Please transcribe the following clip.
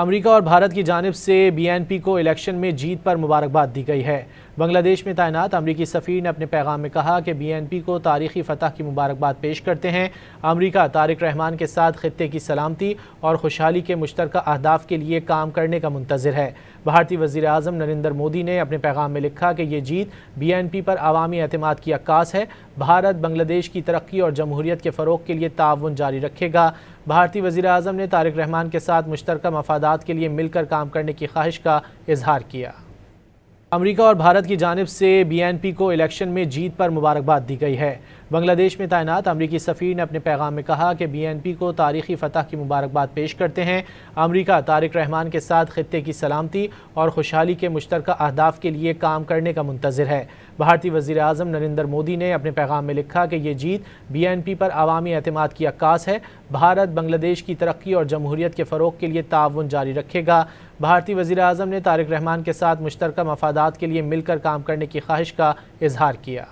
امریکہ اور بھارت کی جانب سے بی این پی کو الیکشن میں جیت پر مبارکباد دی گئی ہے۔ بنگلہ دیش میں تعینات امریکی سفیر نے اپنے پیغام میں کہا کہ بی این پی کو تاریخی فتح کی مبارکباد پیش کرتے ہیں۔ امریکہ طارق رحمان کے ساتھ خطے کی سلامتی اور خوشحالی کے مشترکہ اہداف کے لیے کام کرنے کا منتظر ہے۔ بھارتی وزیر اعظم نریندر مودی نے اپنے پیغام میں لکھا کہ یہ جیت بی این پی پر عوامی اعتماد کی عکاس ہے۔ بھارت بنگلہ دیش کی ترقی اور جمہوریت کے فروغ کے لیے تعاون جاری رکھے گا۔ بھارتی وزیر اعظم نے طارق رحمان کے ساتھ مشترکہ مفادات کے لیے مل کر کام کرنے کی خواہش کا اظہار کیا۔ امریکہ اور بھارت کی جانب سے بی این پی کو الیکشن میں جیت پر مبارکباد دی گئی ہے۔ بنگلہ دیش میں تعینات امریکی سفیر نے اپنے پیغام میں کہا کہ بی این پی کو تاریخی فتح کی مبارکباد پیش کرتے ہیں۔ امریکہ طارق رحمان کے ساتھ خطے کی سلامتی اور خوشحالی کے مشترکہ اہداف کے لیے کام کرنے کا منتظر ہے۔ بھارتی وزیر اعظم نریندر مودی نے اپنے پیغام میں لکھا کہ یہ جیت بی این پی پر عوامی اعتماد کی عکاس ہے۔ بھارت بنگلہ دیش کی ترقی اور جمہوریت کے فروغ کے لیے تعاون جاری رکھے گا۔ بھارتی وزیر اعظم نے طارق رحمان کے ساتھ مشترکہ مفادات کے لیے مل کر کام کرنے کی خواہش کا اظہار کیا۔